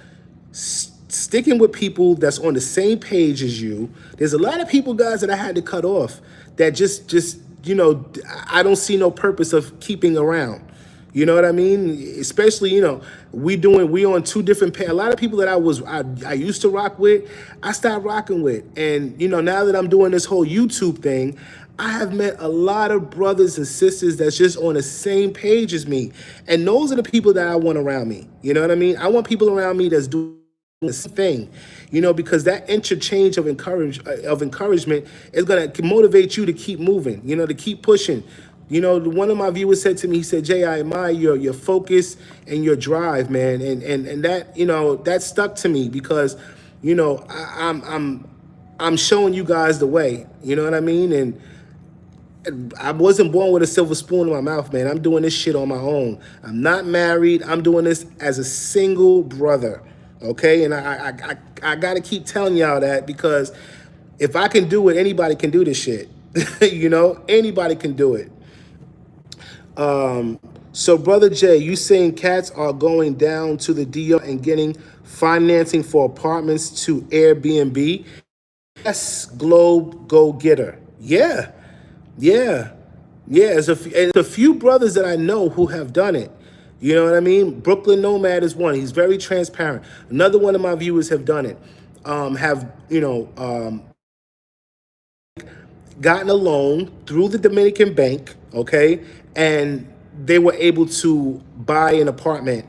sticking with people that's on the same page as you. There's a lot of people, guys, that I had to cut off that just you know, I don't see no purpose of keeping around. You know what I mean? Especially, you know, we on two different a lot of people that I used to rock with, I stopped rocking with. And, you know, now that I'm doing this whole YouTube thing, I have met a lot of brothers and sisters that's just on the same page as me. And those are the people that I want around me. You know what I mean? I want people around me that's doing the same thing, you know, because that interchange of encouragement is going to motivate you to keep moving, you know, to keep pushing. You know, one of my viewers said to me, he said, Jay, I admire your focus and your drive, man. And that, you know, that stuck to me, because, you know, I'm showing you guys the way, you know what I mean? And I wasn't born with a silver spoon in my mouth, man. I'm doing this shit on my own. I'm not married. I'm doing this as a single brother, okay? And I got to keep telling y'all that, because if I can do it, anybody can do this shit. You know, anybody can do it. So Brother Jay, you saying cats are going down to the DR and getting financing for apartments to Airbnb? Yes, Globe Go Getter. Yeah. There's a few brothers that I know who have done it. You know what I mean? Brooklyn Nomad is one. He's very transparent. Another one of my viewers have done it. Gotten a loan through the Dominican bank, okay, and they were able to buy an apartment.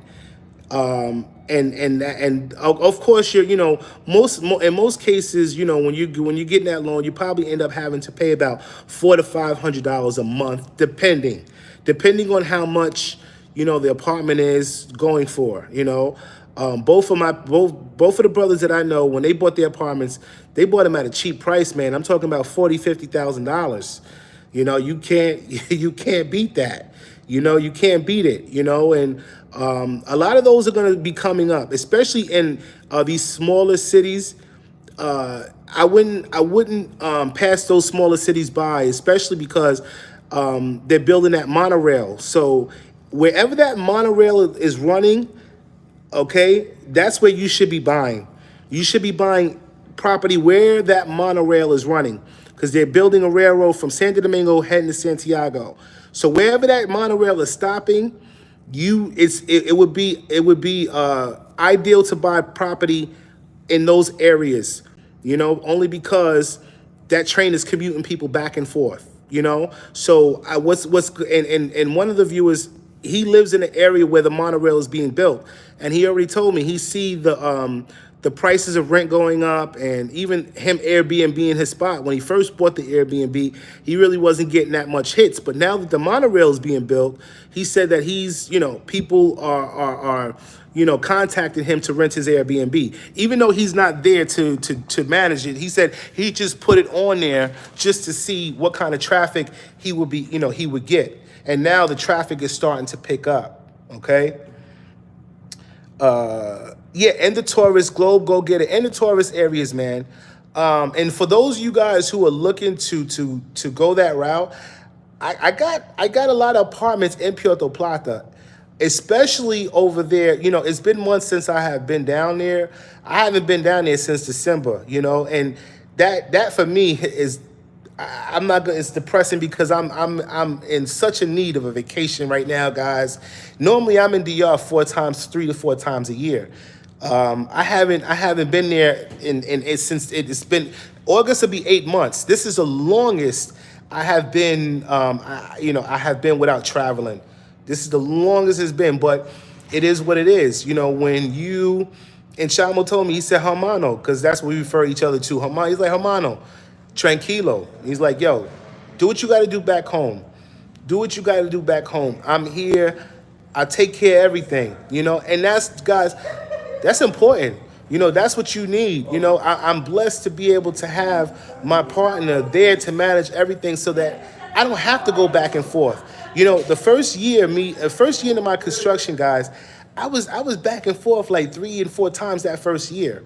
And of course, you're, you know, in most cases, you know, when you get that loan, you probably end up having to pay about $400 to $500 a month, depending on how much, you know, the apartment is going for. You know, both of the brothers that I know, when they bought their apartments, they bought them at a cheap price, man. I'm talking about $40,000 to $50,000. You know, you can't beat that. You know, you can't beat it. You know, and a lot of those are going to be coming up, especially in these smaller cities. I wouldn't pass those smaller cities by, especially because they're building that monorail. So wherever that monorail is running, okay, that's where you should be buying. You should be buying property where that monorail is running, because they're building a railroad from Santo Domingo heading to Santiago. So wherever that monorail is stopping, it would be ideal to buy property in those areas. You know, only because that train is commuting people back and forth. You know, so and one of the viewers, he lives in an area where the monorail is being built, and he already told me he see the prices of rent going up, and even him Airbnb in his spot. When he first bought the Airbnb, he really wasn't getting that much hits. But now that the monorail is being built, he said that he's, you know, people are you know, contacting him to rent his Airbnb, even though he's not there to manage it. He said he just put it on there just to see what kind of traffic he would be, you know, he would get. And now the traffic is starting to pick up. Okay. Yeah, and the tourist Globe Go Getter, and the tourist areas, man. And for those of you guys who are looking to go that route, I got a lot of apartments in Puerto Plata. especially over there. It's been months since I have been down there. I haven't been down there since December, and that for me is, I'm not gonna. It's depressing because I'm in such a need of a vacation right now, guys. Normally I'm in DR 3 to 4 times a year. I haven't been there in it since it's been August will be 8 months. This is the longest I have been. I have been without traveling. This is the longest it's been, but it is what it is. When you and Chamo told me, he said hermano, because that's what we refer each other to. Hermano, he's like hermano, tranquilo. He's like, yo, do what you got to do back home. Do what you got to do back home. I'm here. I take care of everything. And that's, guys, that's important. That's what you need. I'm blessed to be able to have my partner there to manage everything so that I don't have to go back and forth. The first year into my construction, guys, I was back and forth like 3 and 4 times that first year.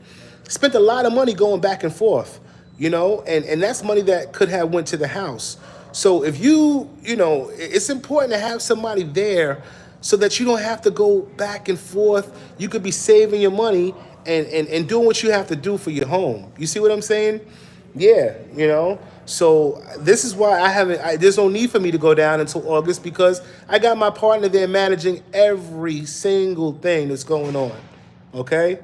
Spent a lot of money going back and forth, and that's money that could have went to the house. So if it's important to have somebody there so that you don't have to go back and forth. You could be saving your money and doing what you have to do for your home. You see what I'm saying? Yeah, So this is why there's no need for me to go down until August, because I got my partner there managing every single thing that's going on. Okay?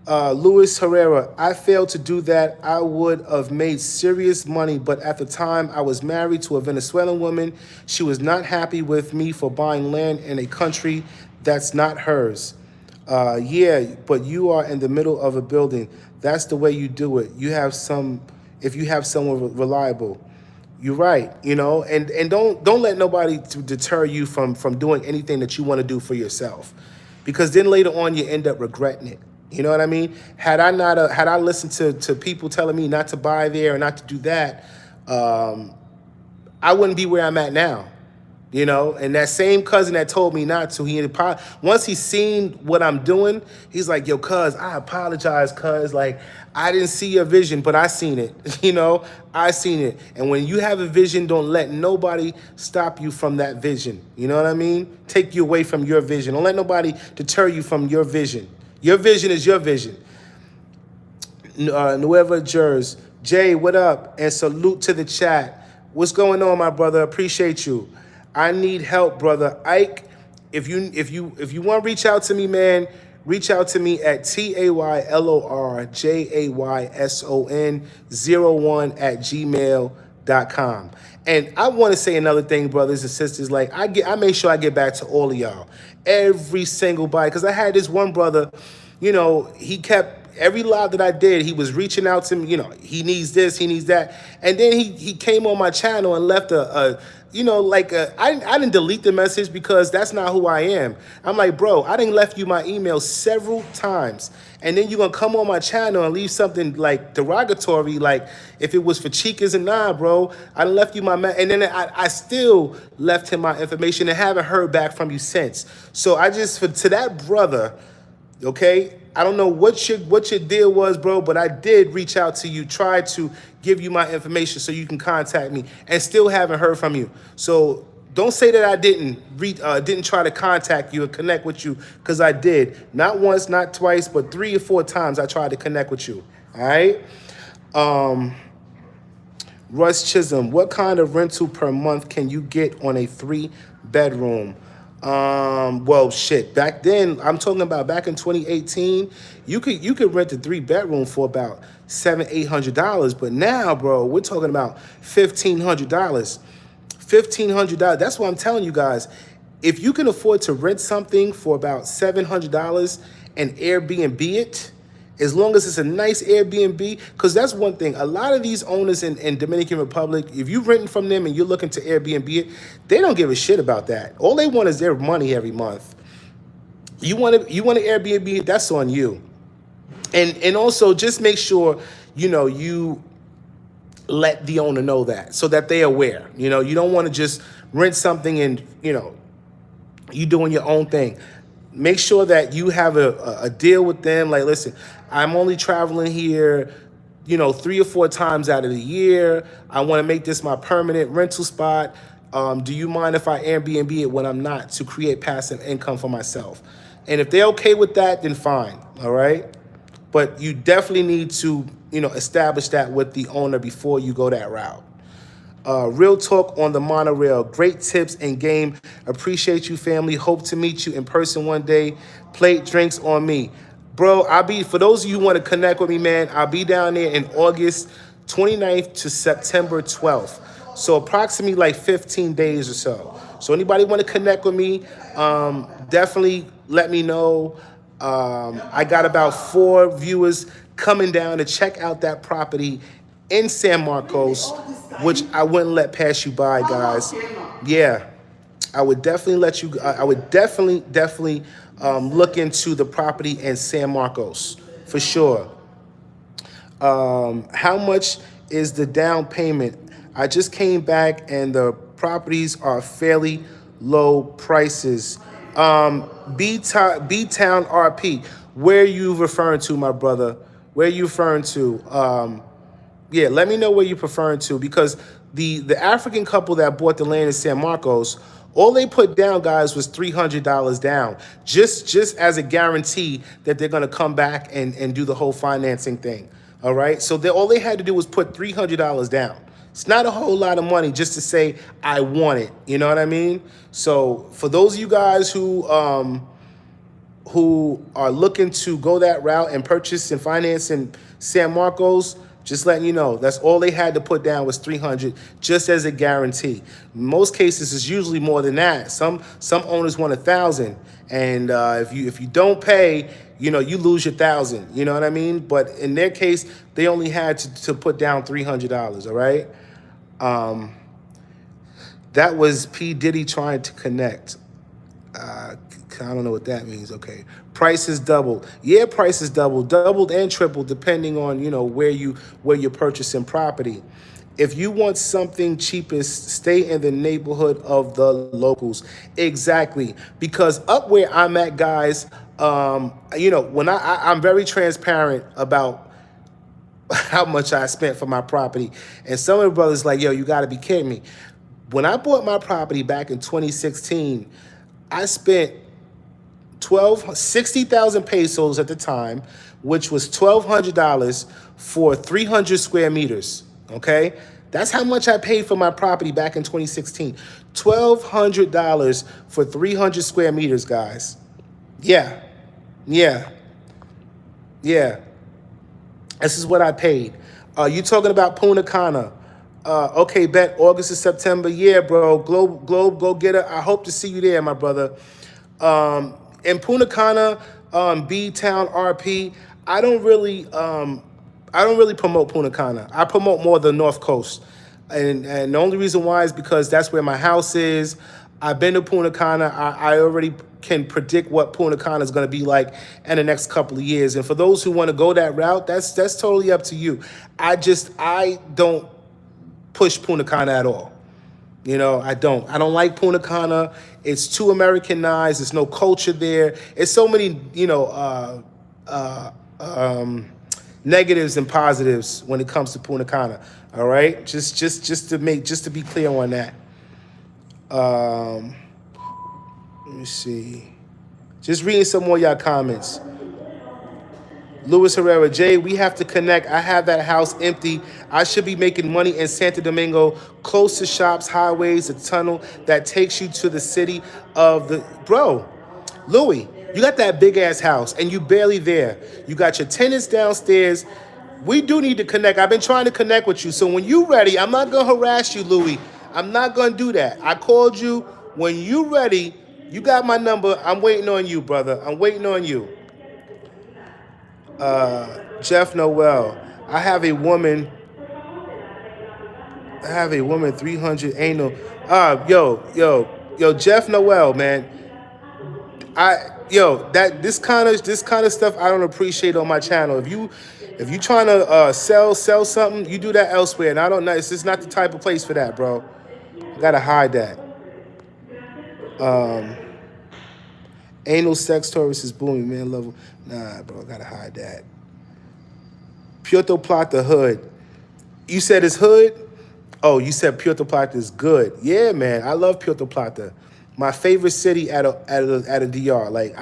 Luis Herrera, I failed to do that. I would have made serious money, but at the time I was married to a Venezuelan woman. She was not happy with me for buying land in a country that's not hers. Yeah, but you are in the middle of a building. That's the way you do it. If you have someone reliable. You're right, and don't let nobody to deter you from doing anything that you want to do for yourself, because then later on you end up regretting it. You know what I mean? Had I listened to people telling me not to buy there or not to do that, I wouldn't be where I'm at now. And that same cousin that told me not to, once he seen what I'm doing, he's like, yo, cuz, I apologize, cuz, like, I didn't see your vision, but I seen it, I seen it. And when you have a vision, don't let nobody stop you from that vision. You know what I mean? Take you away from your vision. Don't let nobody deter you from your vision. Your vision is your vision. Nueva Jers. Jay, what up? And salute to the chat. What's going on, my brother? Appreciate you. I need help, brother. Ike, if you want to reach out to me, man, reach out to me at taylorjason01@gmail.com. And I want to say another thing, brothers and sisters. Like, I make sure I get back to all of y'all, every single body, because I had this one brother, he kept every live that I did, he was reaching out to me, he needs this, he needs that. And then he came on my channel and left I didn't delete the message because that's not who I am. I'm like, bro, I done left you my email several times. And then you're going to come on my channel and leave something like derogatory, like if it was for chicas and nah, bro, I done left you my, and then I still left him my information and haven't heard back from you since. So to that brother, okay, I don't know what your deal was, bro, but I did reach out to you, try to give you my information so you can contact me, and still haven't heard from you. So don't say that I didn't try to contact you and connect with you, because I did. Not once, not twice, but 3 or 4 times I tried to connect with you. All right. Russ Chisholm, what kind of rental per month can you get on a 3-bedroom? Well, shit, back then, I'm talking about back in 2018, you could rent a 3-bedroom for about $700-800, but now, bro, we're talking about $1,500. $1,500. That's what I'm telling you guys. If you can afford to rent something for about $700 and Airbnb it, as long as it's a nice Airbnb, because that's one thing. A lot of these owners in Dominican Republic, if you're renting from them and you're looking to Airbnb it, they don't give a shit about that. All they want is their money every month. You want an Airbnb, that's on you. And also just make sure, you let the owner know that, so that they're aware. You don't want to just rent something and, you doing your own thing. Make sure that you have a deal with them. Like, listen, I'm only traveling here, 3 or 4 times out of the year. I want to make this my permanent rental spot. Do you mind if I Airbnb it when I'm not to create passive income for myself? And if they're okay with that, then fine. All right. But you definitely need to, establish that with the owner before you go that route. Real talk on the monorail. Great tips and game. Appreciate you, family. Hope to meet you in person one day. Plate drinks on me. Bro, for those of you who want to connect with me, man, I'll be down there in August 29th to September 12th. So approximately like 15 days or so. So anybody want to connect with me, definitely let me know. I got about 4 viewers coming down to check out that property in San Marcos, which I wouldn't let pass you by, guys. Yeah, I would definitely let you. I would definitely look into the property in San Marcos for sure. How much is the down payment? I just came back and the properties are fairly low prices. B-Town RP, where are you referring to, my brother? Where are you referring to? Yeah, let me know where you're referring to, because the African couple that bought the land in San Marcos, all they put down, guys, was $300 down, just as a guarantee that they're going to come back and do the whole financing thing. All right, so all they had to do was put $300 down. It's not a whole lot of money just to say I want it. You know what I mean? So for those of you guys who are looking to go that route and purchase and finance in San Marcos, just letting you know, that's all they had to put down was $300, just as a guarantee. In most cases, it's usually more than that. Some owners want $1,000, and if you don't pay, you lose your $1,000. You know what I mean? But in their case, they only had to put down $300. All right. That was P. Diddy trying to connect. I don't know what that means. Okay. Prices doubled. Yeah, prices doubled and tripled depending on, where you're purchasing property. If you want something cheapest, stay in the neighborhood of the locals. Exactly. Because up where I'm at, guys, when I'm very transparent about how much I spent for my property. And some of the brothers like, yo, you got to be kidding me. When I bought my property back in 2016, I spent 60,000 pesos at the time, which was $1,200 for 300 square meters. Okay, that's how much I paid for my property back in 2016. $1,200 for 300 square meters, guys. Yeah. This is what I paid. You talking about Punta Cana? Okay, bet August to September. Yeah, bro. Globe, go get it. I hope to see you there, my brother. In Punta Cana, B-Town RP, I don't really promote Punta Cana. I promote more the North Coast. And the only reason why is because that's where my house is. I've been to Punta Cana. I already can predict what Punta Cana is going to be like in the next couple of years. And for those who want to go that route, that's totally up to you. I don't push Punta Cana at all. I don't like Punta Cana. It's too Americanized. There's no culture there. It's so many, negatives and positives when it comes to Punta Cana. All right, just to be clear on that. Let me see. Just reading some more of y'all comments. Luis Herrera, Jay, we have to connect. I have that house empty. I should be making money in Santo Domingo, close to shops, highways, a tunnel that takes you to the city of the... Bro, Louis, you got that big-ass house, and you barely there. You got your tenants downstairs. We do need to connect. I've been trying to connect with you. So when you ready, I'm not going to harass you, Louis. I'm not going to do that. I called you. When you ready, you got my number. I'm waiting on you, brother. I'm waiting on you. Jeff Noel, I have a woman 300 anal. Yo, Jeff Noel, man. This kind of stuff I don't appreciate on my channel. If you trying to sell something, you do that elsewhere. And I don't know. It's just not the type of place for that, bro. I gotta hide that. Anal sex tourist is booming, man. Level. Nah, bro, I gotta hide that. Puerto Plata hood. You said it's hood? Oh, you said Puerto Plata is good. Yeah, man, I love Puerto Plata. My favorite city at a DR. Like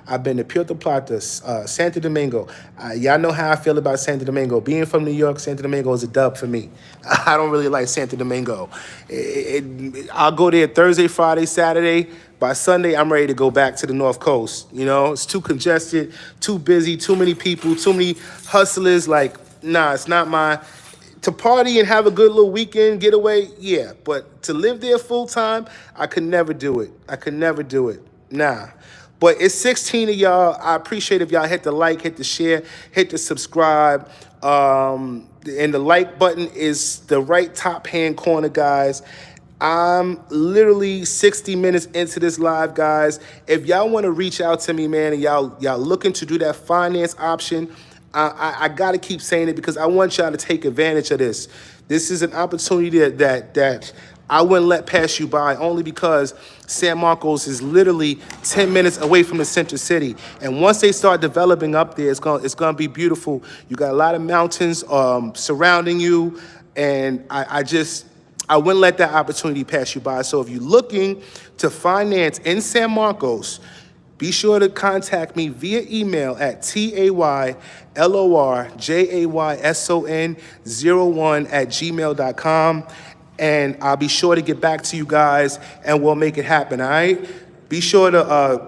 I've been to Puerto Plata, Santo Domingo. Y'all know how I feel about Santo Domingo. Being from New York, Santo Domingo is a dub for me. I don't really like Santo Domingo. I'll go there Thursday, Friday, Saturday. By Sunday, I'm ready to go back to the North Coast. You know, it's too congested, too busy, too many people, too many hustlers. Like, nah, it's not my to party and have a good little weekend getaway, yeah. But to live there full time, I could never do it. I could never do it. Nah. But it's 16 of y'all. I appreciate if y'all hit the like, hit the share, hit the subscribe. And the like button is the right top hand corner, guys. I'm literally 60 minutes into this live, guys. If y'all want to reach out to me, man, and y'all looking to do that finance option, I got to keep saying it because I want y'all to take advantage of this. This is an opportunity that I wouldn't let pass you by, only because San Marcos is literally 10 minutes away from the center city. And once they start developing up there, it's gonna be beautiful. You got a lot of mountains surrounding you, and I wouldn't let that opportunity pass you by. So if you're looking to finance in San Marcos, be sure to contact me via email at taylorjayson01@gmail.com, and I'll be sure to get back to you guys, and we'll make it happen, all right? Be sure to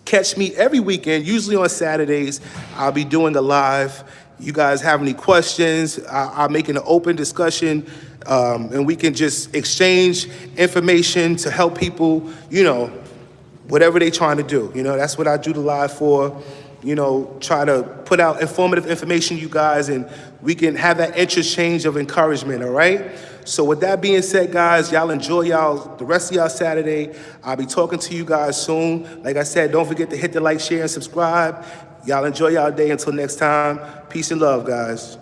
catch me every weekend, usually on Saturdays. I'll be doing a live. You guys have any questions, I'm making an open discussion, and we can just exchange information to help people, whatever they trying to do. That's what I do the live for. Try to put out informative information, you guys, and we can have that interchange of encouragement, all right? So with that being said, guys, y'all enjoy the rest of y'all Saturday. I'll be talking to you guys soon. Like I said, don't forget to hit the like, share, and subscribe. Y'all enjoy y'all day. Until next time, peace and love, guys.